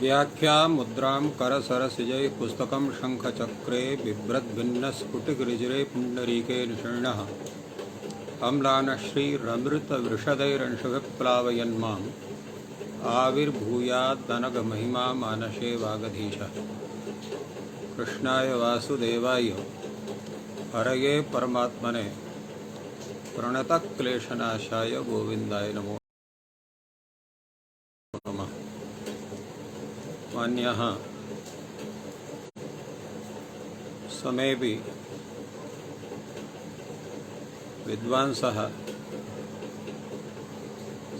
व्याख्या मुद्रां करसरसिजै पुस्तकं शङ्खचक्रे बिभ्रद्भिन्नस्फुटिकऋजिरे पुण्डरीके निषण्णः अम्लानश्रीरमृतवृषदैरंशुभिप्लावयन्माम् आविर्भूयादनघमहिमा मानसे वागधीशः। कृष्णाय वासुदेवाय हरये परमात्मने प्रणतक्लेशनाशाय गोविन्दाय नमो नमः। मान्यः समेऽपि विद्वांसः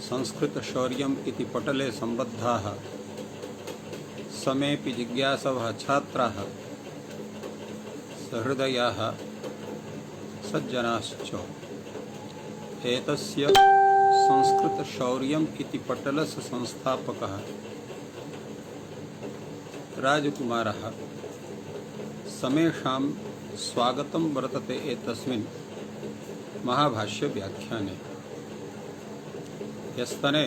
संस्कृतशौर्यम् इति पटले सम्बद्धाः समेऽपि जिज्ञासवः छात्राः सहृदयाः सज्जनाश्च एतस्य संस्कृतशौर्यम् इति पटलस्य संस्थापकः राजकुमारः समेषां स्वागतं वर्तते एतस्मिन् महाभाष्य व्याख्याने। यस्तने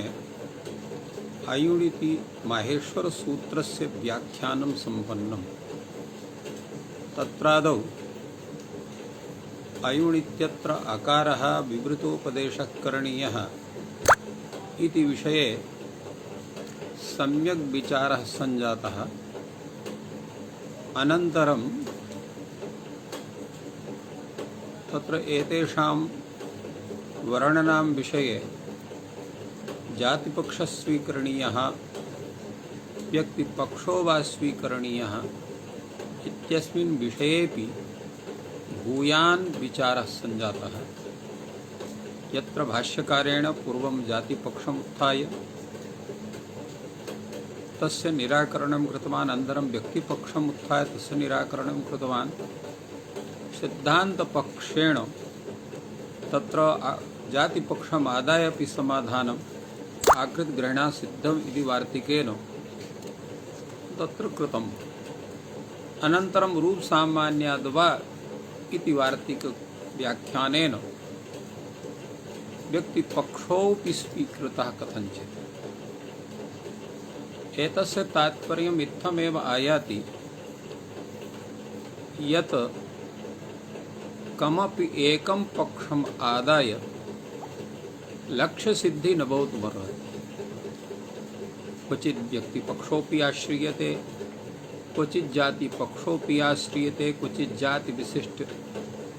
आयुणीति माहेश्वर सूत्रस्य व्याख्यानं सम्पन्नं। तत्रादौ आयुणीत्यत्र आकारः विवृतोपदेशः करणीयः इति विषये सम्यक् विचारः सञ्जातः। अनन्तरं तत्र एतेषां वर्णनां विषये जातिपक्षः स्वीकरणीयः व्यक्तिपक्षो वा स्वीकरणीयः इत्यस्मिन् विषयेपि भूयान् विचारः सञ्जातः। यत्र भाष्यकारेण पूर्वं जातिपक्षम् उत्थाय तस्य निराकरणं कृतवान्, अनन्तरं व्यक्तिपक्षम् उत्थाय तस्य निराकरणं कृतवान्। सिद्धान्तपक्षेण तत्र जातिपक्षमादाय अपि समाधानम् आकृतग्रहणा सिद्धम् इति वार्तिकेन तत्र कृतम्। अनन्तरं रूपसामान्याद्वा इति वार्तिकव्याख्यानेन व्यक्तिपक्षोऽपि स्वीकृतः कथञ्चित्। एतस्य तात्पर्यम् इत्थमेव आयाति यत् कमपि एकं पक्षम् आदाय लक्ष्यसिद्धिः न भवितुमर्हति। क्वचित् व्यक्तिपक्षोऽपि आश्रियते, क्वचित् जातिपक्षोऽपि आश्रियते, क्वचित् जातिविशिष्ट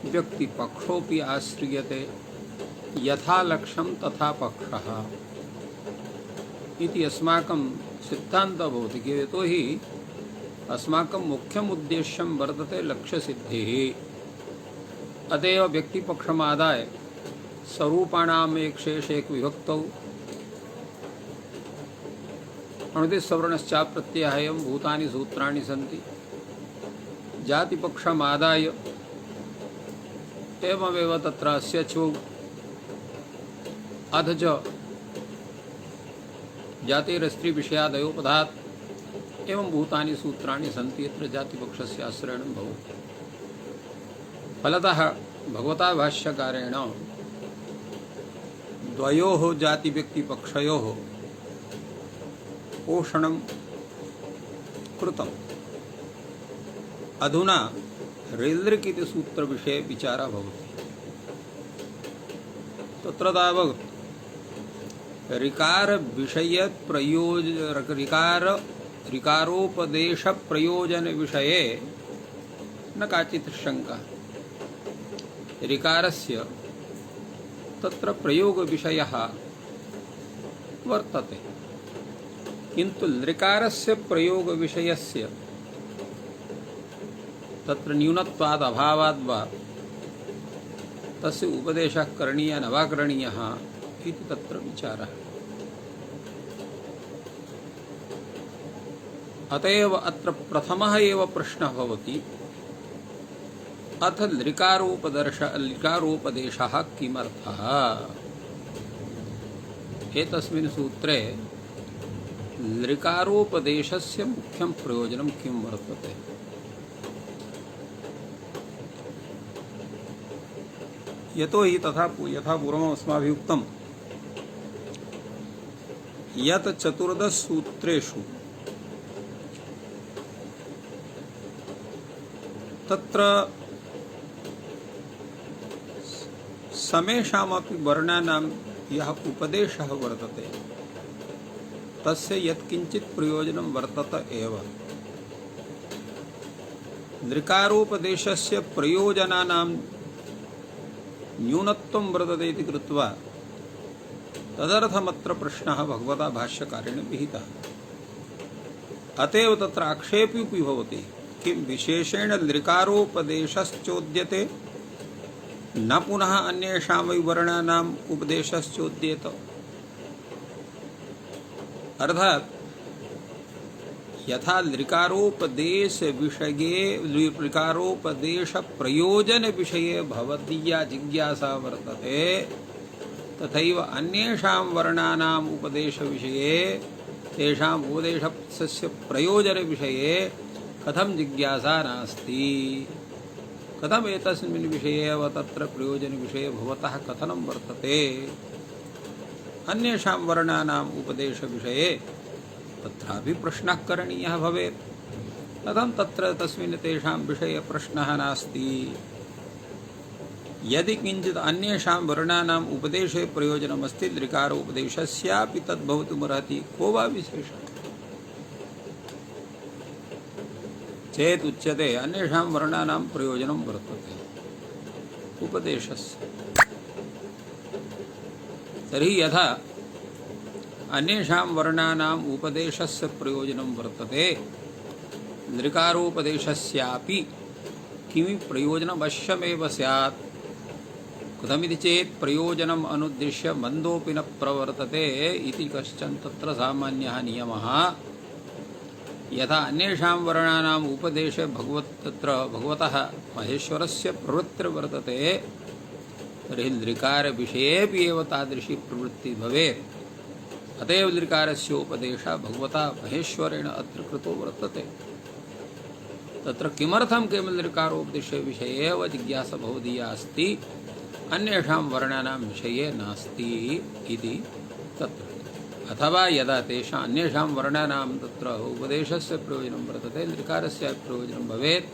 व्यक्तिपक्षोऽपि आश्रियते। यथा लक्ष्यं तथा पक्षः इति अस्माकं सिद्धान्तः भवति। यतोहि अस्माकं मुख्यम् उद्देश्यं वर्तते लक्ष्यसिद्धिः। अतएव व्यक्तिपक्षमादाय स्वरूपाणाम् एकशेष एक विभक्तौ अणुदिसवर्णश्चाप्रत्ययः एवं भूतानि सूत्राणि सन्ति। जातिपक्षमादाय एवमेव तत्र अस्य च अथ च जातिरस्त्रीविषयादयो पदात् एवं भूतानि सूत्राणि सन्ति। यत्र जातिपक्षस्य आश्रयणं भवति। फलतः भगवता भाष्यकारेण द्वयोः जातिव्यक्तिपक्षयोः पोषणं कृतम्। अधुना ऋलृक् इति सूत्रविषये विचारः भवति। तत्र तावत् ऋकारोपदेशप्रयोजनविषये न काचित् शङ्का। ऋकारस्य तत्र प्रयोगविषयः वर्तते, किन्तु लृकारस्य प्रयोगविषयस्य तत्र न्यूनत्वाद् अभावाद् वा तस्य उपदेशः करणीयः न वा करणीयः इति तत्र विचारः। अतएव अत्र प्रथमः एव प्रश्नः भवति, अथ लृकारोपदेशः किमर्थः? एतस्मिन् सूत्रे लृकारोपदेशस्य मुख्यं प्रयोजनं किं वर्तते? यतो हि यथा पूर्वम् अस्माभिः उक्तं यत् चतुर्दश सूत्रेषु तत्र समेषामपि वर्णानां यः उपदेशः वर्तते तस्य यत्किञ्चित् प्रयोजनं वर्तते एव। नृकारोपदेशस्य प्रयोजनानां न्यूनत्वं वर्तते इति कृत्वा तदर्थमत्र प्रश्नः भगवता भाष्यकारेण विहितः। अतएव तत्र आक्षेपोऽपि भवति किं विशेषेण नृकारोपदेशश्चोद्यते न पुनः अन्येषां वै वर्णानाम् उपदेशश्चोद्येत। अर्थात यथा नृकारोपदेश विषये नृकारोपदेश प्रयोजन विषये भवदीया जिज्ञासा वर्तते तथैव अन्येषां वर्णानाम् उपदेश विषये तेषाम् उपदेशस्य प्रयोजन विषये कथं जिज्ञासा नास्ति। कथम एतस्मिन् विषये व तत्र प्रयोजन विषये भवतः कथनं वर्तते। अन्येषां वर्णानाम् उपदेश विषये तत्रापि प्रश्नः करणीयः भवेत्। कथं तत्र तस्मिन् तेषां विषये प्रश्नः नास्ति। यदि किञ्चित् अन्येषां वर्णानाम् उपदेशे प्रयोजनमस्ति नृकारोपदेशस्यापि तद्भवितुमर्हति को वा विशेषः चेत् उच्यते अन्येषां वर्णानां प्रयोजनं वर्तते उपदेशस्य। तर्हि यथा अन्येषां वर्णानाम् उपदेशस्य प्रयोजनं वर्तते नृकारोपदेशस्यापि किमि प्रयोजनमवश्यमेव स्यात्। कथमिति चेत् प्रयोजनम् अनुद्दिश्य मन्दोऽपि न प्रवर्तते इति कश्चन तत्र सामान्यः नियमः। यथा अन्येषां वर्णानाम् उपदेशे तत्र भगवतः महेश्वरस्य प्रवृत्तिर्वर्तते तर्हि नृकारविषयेऽपि एव तादृशी प्रवृत्तिः भवेत्। अतएव नृकारस्य उपदेशः भगवता महेश्वरेण अत्र कृतो वर्तते। तत्र किमर्थं केवलं नृकारोपदेशे विषये एव जिज्ञासा भवदीया अस्ति अन्येषां वर्णानां विषये नास्ति इति तत्र। अथवा यदा तेषां अन्येषां वर्णानां तत्र उपदेशस्य प्रयोजनं वर्तते नृकारस्य प्रयोजनं भवेत्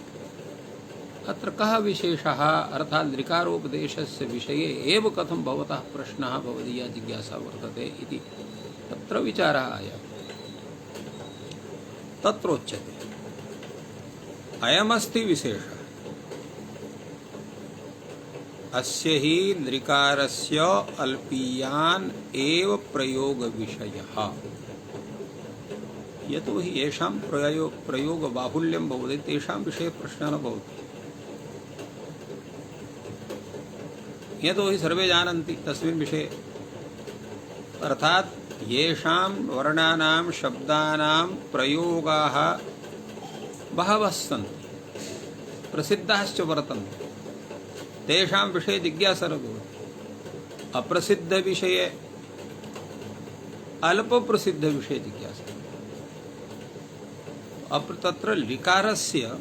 अत्र कः विशेषः अर्थात् नृकारोपदेशस्य विषये एव कथं भवतः प्रश्नः भवदीया जिज्ञासा वर्तते इति तत्र विचारः आयाति। तत्रोच्यते अयमस्ति विशेषः अस्य हि नृकारस्य अल्पीयान् एव प्रयोग विषयः। यतो हि येषां प्रयोग बाहुल्यं भवति तेषां विषये प्रश्नः न भवति। यतो हि सर्वे जानन्ति तस्मिन् विषये अर्थात् येषां वर्णानां शब्दानां प्रयोगाः बहवः सन्ति प्रसिद्धाश्च वर्तन्ते तेषां विषये जिज्ञासा न भवति। अप्रसिद्ध विषये अल्पप्रसिद्ध विषये जिज्ञासा। तत्र लिकारस्य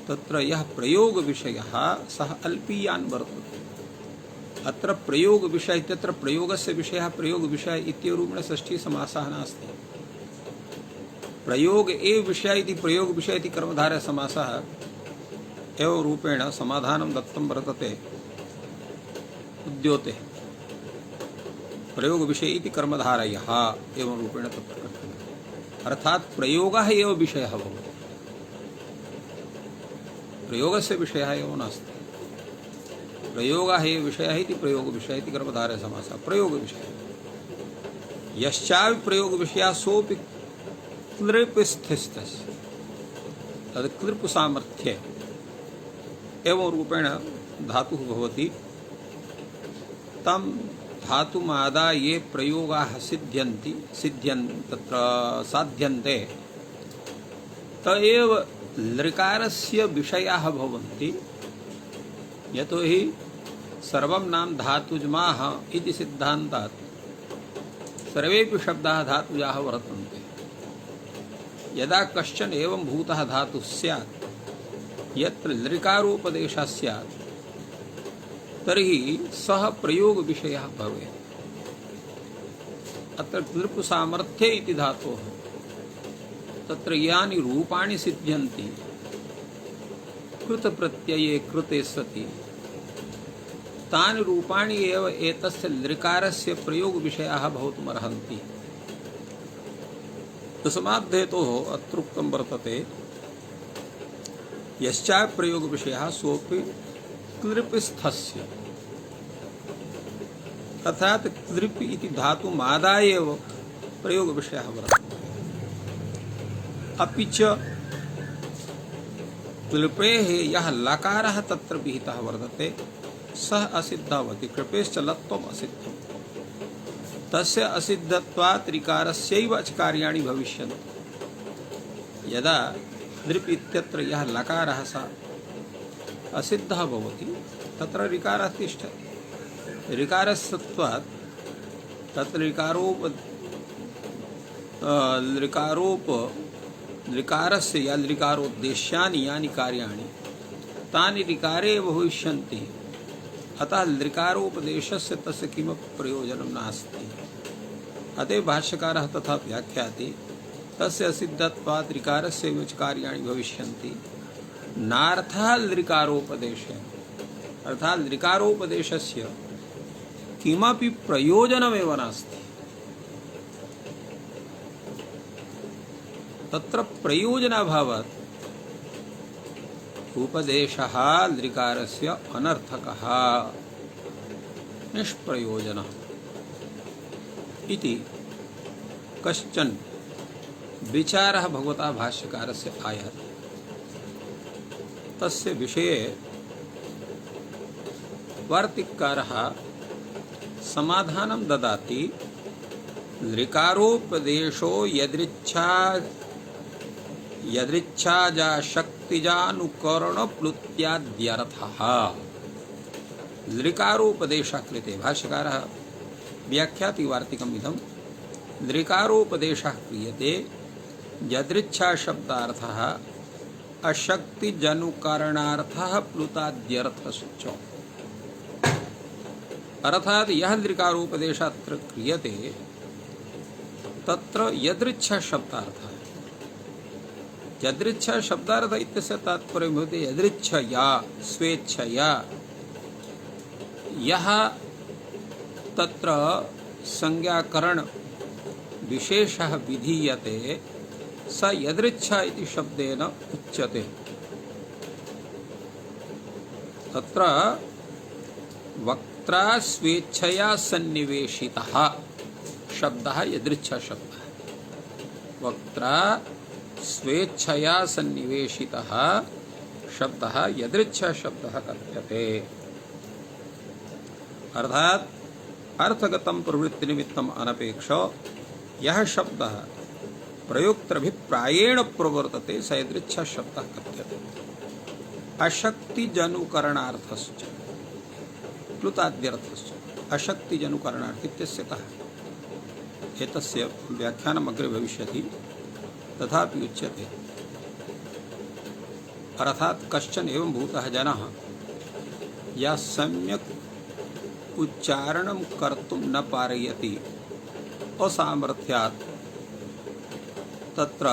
तत्र यः प्रयोग विषयः सः अल्पीयान् वर्तते। अत्र प्रयोग विषय इत्यत्र प्रयोगस्य विषयः प्रयोग विषय इत्यरूपेण षष्ठी समासः नास्ति। प्रयोग एव विषय इति प्रयोग विषय इति कर्मधारय समासः एवं रूपेण समाधानं दत्तं वर्तते उद्योते प्रयोग विषय इति कर्मधारयः एवं रूपेण तत्र कर्तव्यम्। अर्थात् प्रयोगः एव विषयः भवति प्रयोगस्य विषयः एव नास्ति। प्रयोगः एव विषयः इति प्रयोग विषय इति कर्मधारय समासः प्रयोग विषयः। यश्चापि प्रयोग विषयः सोऽपि क्लृप्स्थितस्य तद् क्लृप् सामर्थ्ये एवं रूपेण धातुः भवति तं धातुमादाय ये प्रयोगाः तत्र साध्यन्ते त एव लृकारस्य विषयाः भवन्ति। यतो हि सर्वं नाम धातुजमाः इति सिद्धान्तात् सर्वेपि शब्दाः धातुजाः वर्तन्ते। यदा कश्चन एवं भूतः धातुः स्यात् यत्र लृकारोपदेशः स्यात् तर्हि सः प्रयोग विषयः भवेत्। अत्र क्लृप् सामर्थ्ये इति धातोः तत्र यानि रूपाणि सिद्ध्यन्ति कृत प्रत्यये कृते सति तानि रूपाणि एव एतस्य लृकारस्य प्रयोग विषयाः भवितुमर्हन्ति। तस्माद्धेतोः अत्रुक्तं वर्तते यश्चापि प्रयोग विषयः सोऽपि क्लृप्स्थस्य, अर्थात क्लृप् इति धातुमादाय एव प्रयोग विषयः वर्तते। अपि च क्लृपेः यः लकारः तत्र विहितः वर्तते सः असिद्धवति। कृपेश्च लत्वम् असिद्धम्, तस्य असिद्धत्वात् ऋकारस्यैव अचकार्याणि भविष्यन्ति। यदा नृप इत्यत्र यः लकारः सः असिद्धः भवति तत्र ऋकारः तिष्ठति। ऋकारस्यत्वात् तत्र ऋकारस्य या ऋकारोद्देश्यानि यानि कार्याणि तानि ऋकारे एव भविष्यन्ति। अतः लृकारोपदेशस्य तस्य किमपि प्रयोजनं नास्ति। अतः भाष्यकारः तथा व्याख्याति तस्य असिद्धत्वात् ऋकारस्य एव कार्याणि भविष्यन्ति नार्थः लृकारोपदेशेन, अर्थात् लृकारोपदेशस्य किमपि प्रयोजनमेव नास्ति। तत्र प्रयोजनाभावात् उपदेशः लृकारस्य अनर्थकः निष्प्रयोजनः इति कश्चन विचारः भगवता भाष्यकारस्य आयाति। तस्य विषये वार्तिककारः समाधानं ददाति। लृकारोपदेशो यदृच्छाजा शक्तिजानुकरण प्लुत्याद्यर्थः। लृकारोपदेशः कृते भाष्यकारः व्याख्याति वार्तिकम् इदं। लृकारोपदेशः क्रियते यदृच्छा शब्दार्थः अशक्तिजनुकरणार्थः प्लुताद्यर्थश्च। अर्थात् यः लृकारोपदेशः अत्र क्रियते तत्र यदृच्छा शब्दार्थः। यदृच्छा शब्दार्थ इत्यस्य तात्पर्यं भवति यदृच्छया स्वेच्छया यः तत्र संज्ञाकरण विशेषः विधीयते स यदृच्छा इति शब्देन उच्यते। तत्र वक्त्रा स्वेच्छया सन्निवेशितः शब्दः यदृच्छा शब्दः। वक्त्रा स्वेच्छया सन्निवेशितः शब्दः यदृच्छा शब्दः कथ्यते। अर्थात् अर्थगतं प्रवृत्तिनिमित्तम् अनपेक्ष यः शब्दः प्रयोक्तृभिप्रायेण प्रवर्तते स यदृच्छा शब्दः कथ्यते। अशक्तिजनुकरणार्थश्च प्लुताद्यर्थश्च। अशक्तिजनुकरणार्थ इत्यस्य कः एतस्य व्याख्यानम् अग्रे भविष्यति। तथापि उच्यते अर्थात् कश्चन एवं भूतः जनः या सम्यक् उच्चारणं कर्तुं न पारयति असामर्थ्यात् तत्र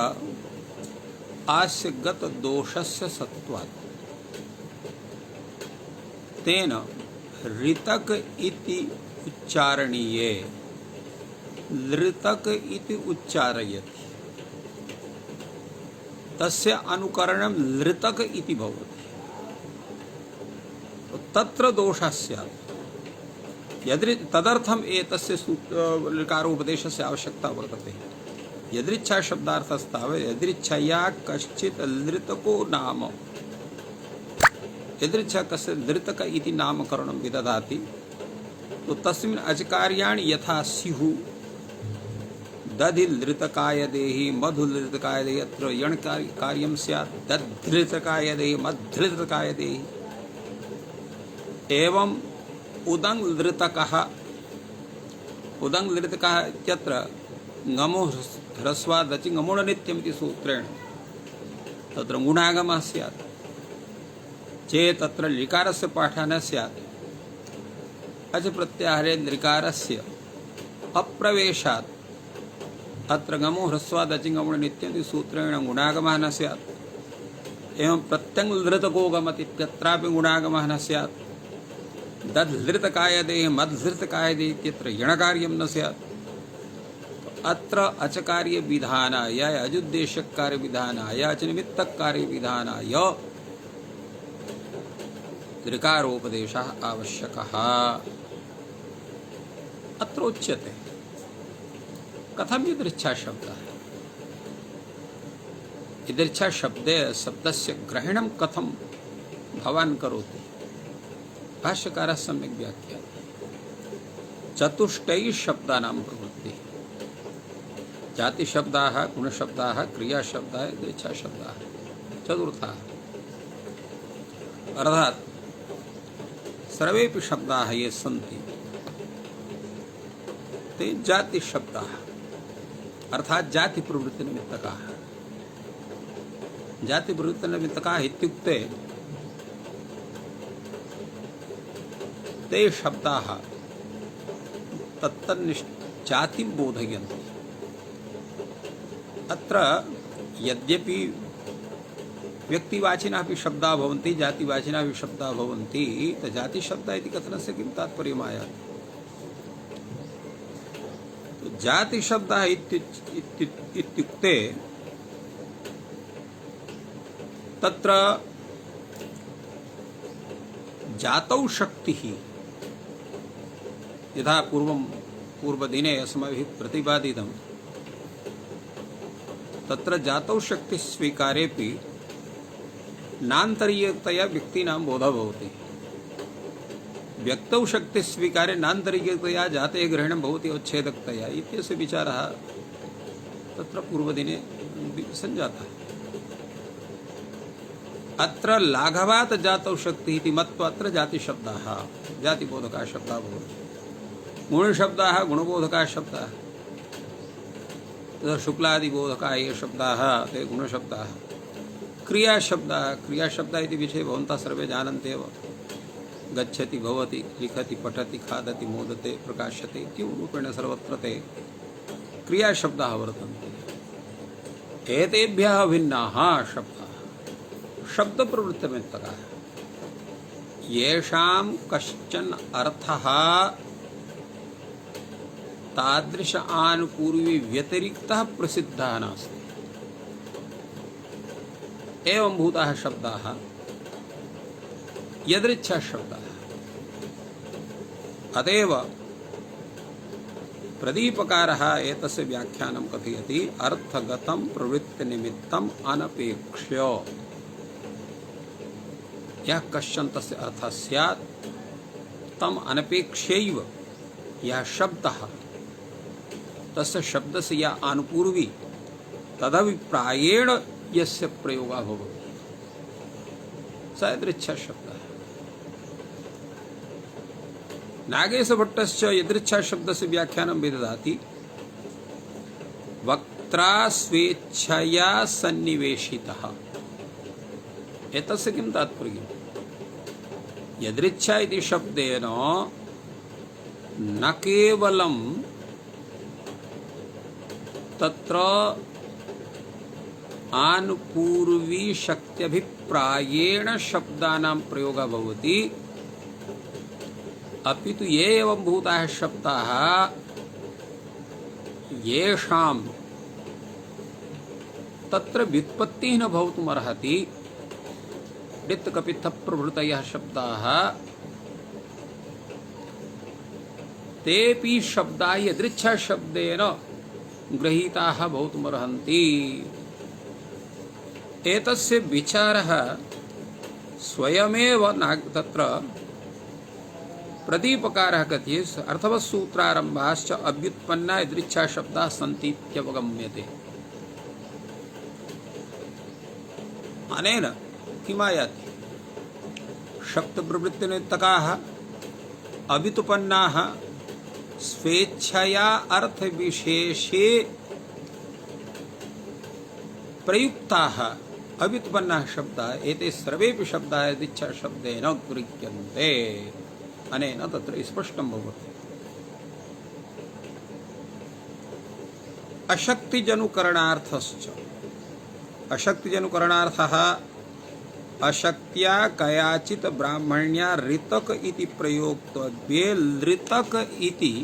आस्यगत दोषस्य सत्त्वात् तेन ऋतक इति उच्चारणीये लृतक इति उच्चारयति तस्य अनुकरणं लृतक इति भवति। तत्र दोषः स्यात्। तदर्थम् एतस्य लृकारोपदेशस्य आवश्यकता वर्तते। यदृच्छा शब्दार्थस्तावत् यदृच्छया कश्चित् लृतको नाम यदृच्छा कस्य लृतक इति नामकरणं विदधाति तो तस्मिन् अचकार्याणि यथा स्युः दधि लृतकाय देहि मधु लृतकाय देहि अत्र यण कार्यं स्यात् दधृतकाय देहि मधृतकाय देहि। एवं उदंग लृतकः इत्यत्र ngamo ह्रस्वादचि ngमुणनित्यमिति सूत्रेण तत्र गुणागमः स्यात् चेत् तत्र लिकारस्य पाठः न स्यात्। अच प्रत्याहारे लिकारस्य अप्रवेशात् अत्र ngamo ह्रस्वादचि ngमुणनित्यमिति सूत्रेण गुणागमः न स्यात्। एवं प्रत्यङ्लृतकोगमतीत्यत्रापि गुणागमः न स्यात् दधृतकायदे मद्धृतकायदे इत्यत्र यणकार्यं न स्यात् अत्र अचकार्य विधानाय अजुद्देशक कार्य विधानाय अचनिमित्तक कार्य विधानाय त्रिकारोपदेशः आवश्यकः अत्र उच्यते कथम यदृच्छा शब्दः यदृच्छा शब्दस्य ग्रहणं कथम भवान् करोति भाष्यकारः सम्यक् व्याख्या चतुष्टय शब्दानां प्रवृत्तिः जाति शब्दाः गुण शब्दाः क्रिया शब्दाः यदृच्छा शब्दाः चतुर्थाः अर्थात् सर्वेपि शब्दाः ये सन्ति ते जाति शब्दाः अर्थात् जाति प्रवृत्ति निमित्तकाः जाति प्रवृत्ति निमित्तकाः इत्युक्ते ते शब्दाः तत्तन्निश्चातिं बोधयन्ति अत्र यद्यपि व्यक्तिवाचिनापि शब्दाः भवन्ति जातिवाचिनापि शब्दाः भवन्ति जाति शब्द इति कथनस्य किं तात्पर्यम् आयाति जाति शब्दः इत्युक्ते तत्र जातौ शक्तिः यथा पूर्वदिने अस्माभिः प्रतिपादितं तत्र जातौ शक्ति स्वीकारेपि नान्तरीयतया व्यक्तीनां बोधः भवति व्यक्तौ शक्ति स्वीकारे नान्तरीयतया जाते ग्रहणं भवति अवच्छेदकतया इत्यस्य विचारः तत्र पूर्वदिने सञ्जातः अत्र लाघवात् जातौ शक्तिः इति मत्वा अत्र जातिशब्दाः जातिबोधकाः शब्दाः भवन्ति गुणशब्दाः गुणबोधकाः शब्दाः तथा शुक्लादिबोधकाः ये शब्दाः ते गुणशब्दाः क्रियाशब्दाः इति विषये भवन्तः सर्वे जानन्ति एव गच्छति भवति लिखति पठति खादति मोदते प्रकाश्यते इति रूपेण सर्वत्र ते क्रियाशब्दाः वर्तन्ते एतेभ्यः भिन्नाः शब्दाः शब्दप्रवृत्तिनिमित्तकाः येषां कश्चन अर्थः तादृश आनुपूर्वी व्यतिरिक्तः प्रसिद्धः नास्ति एवं भूताः शब्दाः यदृच्छा शब्दाः अतएव प्रदीपकारः एतस्य व्याख्यानं कथयति अर्थगतं प्रवृत्तिनिमित्तम् अनपेक्ष्य यः कश्चन तस्य अर्थः स्यात् तम् अनपेक्ष्यैव यः शब्दः तस्य शब्दस्य या आनुपूर्वी तदभिप्रायेण यस्य प्रयोगः भवति स यदृच्छा शब्दः नागेशभट्टश्च यदृच्छा शब्दस्य व्याख्यानं विदधाति वक्त्रा स्वेच्छया सन्निवेशितः एतस्य किं तात्पर्यम् यदृच्छा इति शब्देन न केवलं तत्र आनुपूर्वी शक्त्यभिप्रायेण शब्दानां प्रयोगः भवति अपि तु ये एवं भूताः शब्दाः येषां तत्र व्युत्पत्तिः न भवितुमर्हति डित्तकपित्थप्रभृतयः शब्दाः तेऽपि शब्दाः यदृच्छा शब्देन गृहीताः भवितुमर्हन्ति एतस्य विचारः स्वयमेव तत्र प्रदीपकारः कथयति अर्थवत्सूत्रारम्भाश्च अव्युत्पन्ना यदृच्छा शब्दाः सन्ति इत्यवगम्यते अनेन किमायाति शब्दप्रवृत्तिनिमित्तकाः अव्युत्पन्नाः स्वेच्छया अर्थविशेषे प्रयुक्ताः अव्युत्पन्नाः शब्दाः एते सर्वेपि शब्दाः यदृच्छा शब्देन गृह्यन्ते अनेन तत्र स्पष्टं भवति अशक्तिजनुकरणार्थश्च अशक्तिजनुकरणार्थः अशक्त्या कयाचित ब्राह्मण्या ऋतक इति प्रयोक्तव्ये लृतक इति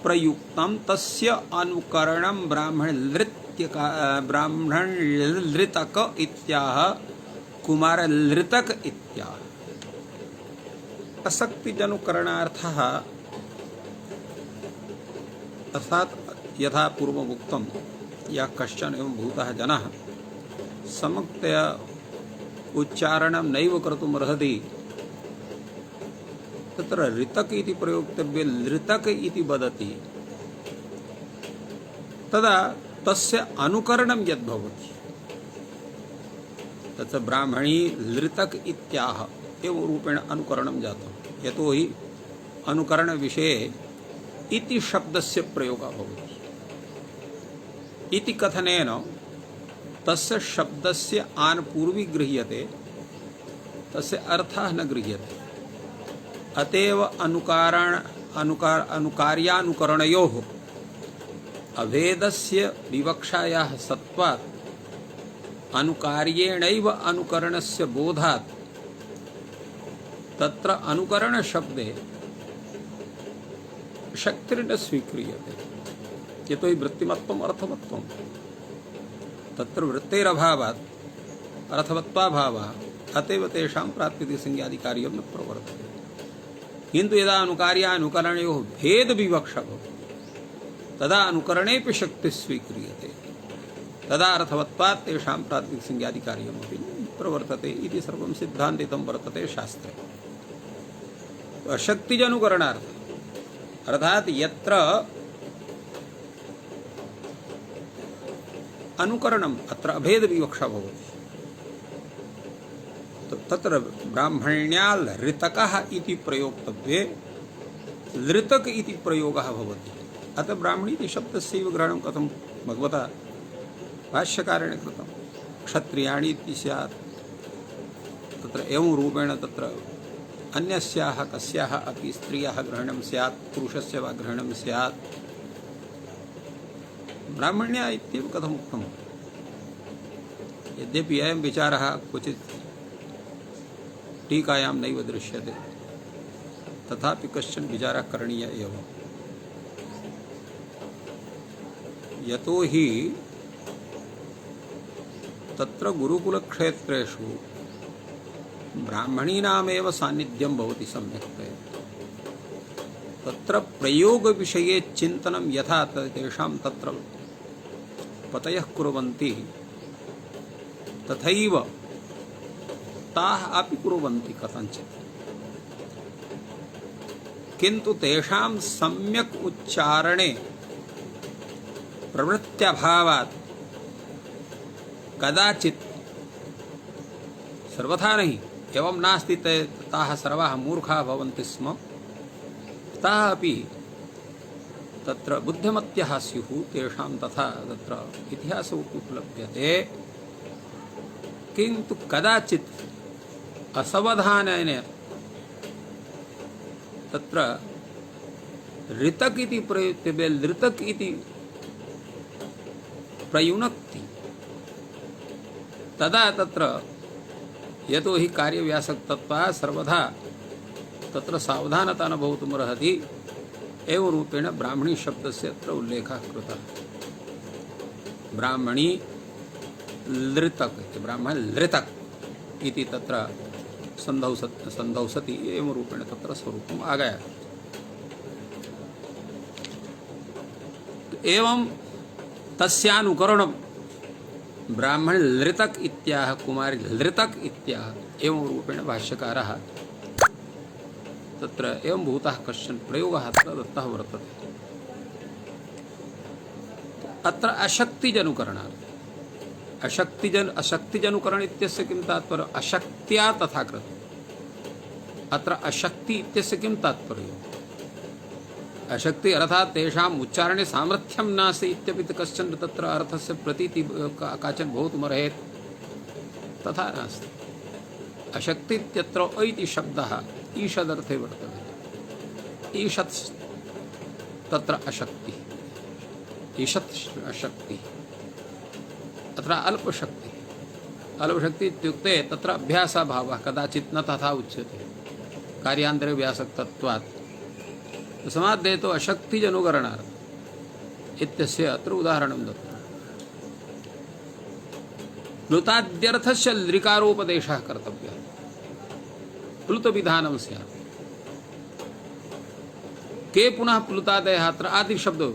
प्रयुक्तम तस्य अनुकरणं ब्राह्मण लृतक इत्याह कुमार लृतक इत्याह। अशक्तिजनुकरणार्थः अर्थात यथा पूर्वमुक्तम या कश्चन एवं भूतः जनः सम्यक्तया उच्चारणं नैव कर्तुमर्हति तत्र ऋतक इति प्रयोक्तव्ये लृतक इति वदति तदा तस्य अनुकरणं यद्भवति तत्र ब्राह्मणी लृतक इत्याह एवं रूपेण अनुकरणं जातं यतो हि अनुकरण विषये इति शब्दस्य प्रयोगः भवति। इति कथनेन तस्य शब्दस्य आनपूर्वी गृह्यते तस्य अर्थः न गृह्यते। अतएव अनुकार्यानुकरणयोः अभेदस्य विवक्षायाः सत्वात् अनुकार्येणैव अनुकरणस्य बोधात् तत्र अनुकरण शब्दे शक्तिर्न स्वीक्रियते यतो हि वृत्तिमत्वम् अर्थमत्वम् तत्र वृत्तेरभावात् अर्थवत्वाभावः अतएव तेषां प्रातिपदिकसंज्ञादिकार्यं न प्रवर्तते। किन्तु यदा अनुकार्यानुकरणयोः भेद विवक्षा भवति तदा अनुकरणेऽपि शक्तिः स्वीक्रियते तदा अर्थवत्वात् तेषां प्रातिपदिकसंज्ञादिकार्यमपि प्रवर्तते इति सर्वं सिद्धान्तितं वर्तते शास्त्रे। अशक्तिजनुकरणार्थ अर्थात यत्र अनुकरणम् अत्र अभेद विवक्षा भवति तत्र ब्राह्मण्या लृतकः इति प्रयोक्तव्ये लृतक इति प्रयोगः भवति। अतः ब्राह्मणी इति शब्दस्यैव ग्रहणं कथं भगवता भाष्यकारेण कृतं। क्षत्रियाणि इति स्यात् तत्र एवं रूपेण तत्र अन्यस्याः कस्याः अपि स्त्रियः ग्रहणं स्यात् पुरुषस्य वा ग्रहणं स्यात् ब्राह्मण्या इत्येव कथम् उक्तम्। यद्यपि अयं विचारः क्वचित् टीकायां नैव दृश्यते तथापि कश्चन विचारः करणीय एव। यतो हि तत्र गुरुकुलक्षेत्रेषु ब्राह्मणीनामेव सान्निध्यं भवति सम्यक्तया। तत्र प्रयोगविषये चिन्तनं यथा तेषां तत्र पतयः कुर्वन्ति तथैव ताः अपि कुर्वन्ति कथञ्चित्। किन्तु तेषां सम्यक् उच्चारणे प्रवृत्त्यभावात् कदाचित् सर्वथा नहीं एवं नास्ति ताः सर्वाः मूर्खाः भवन्ति स्म ताः अपि तत्र बुद्धिमत्यः स्युः तेषां तथा तत्र इतिहासोऽपि उपलभ्यते। किन्तु कदाचित् असवधानेन तत्र ऋतक इति प्रयुक्ते लृतक इति प्रयुनक्ति तदा तत्र यतो हि कार्यव्यासक्तत्वात् सर्वदा तत्र सावधानता न भवितुमर्हति एवं रूपेण ब्राह्मणी शब्दस्य अत्र उल्लेखः कृतः। ब्राह्मणी लृतक ब्राह्मण लृतक इति तत्र संधौसति एवं रूपेण तत्र स्वरूपम् आगया। एवं तस्यानुकरणं ब्राह्मण लृतक इत्याह कुमारी लृतक इत्याह एवं रूपेण भाष्यकारः तत्र एवं भूतः कश्चन प्रयोगः अत्र दत्तः वर्तते। अत्र अशक्तिजनुकरणार्थ अशक्तिजनुकरण इत्यस्य किं तात्पर्य अशक्त्या तथा कृतम्। अत्र अशक्ति इत्यस्य किं तात्पर्य अशक्ति अर्थात तेषाम् उच्चारणे सामर्थ्यं नास्ति इत्यपि कश्चन तत्र अर्थस्य प्रतीति काचन भवितुमर्हेत् तथा नास्ति। अशक्ति इत्यत्र अ इति शब्दः ईषदर्थे वर्तते। ईषत् तत्र अशक्ति ईषत् अशक्ति अत्र अल्पशक्ति अल्पशक्ति इत्युक्ते तत्र अभ्यासाभावः कदाचित् न तथा उच्यते कार्यान्तरे व्यासक्तत्वात् समाद्धेतो अशक्तिजनुकरणार्थ इत्यस्य अत्र उदाहरणं दत्तम्। प्लुताद्यर्थस्य लृकारोपदेशः कर्तव्यः प्लुतविधानं स्यात्। के पुनः प्लुतादयः अत्र आदिशब्दो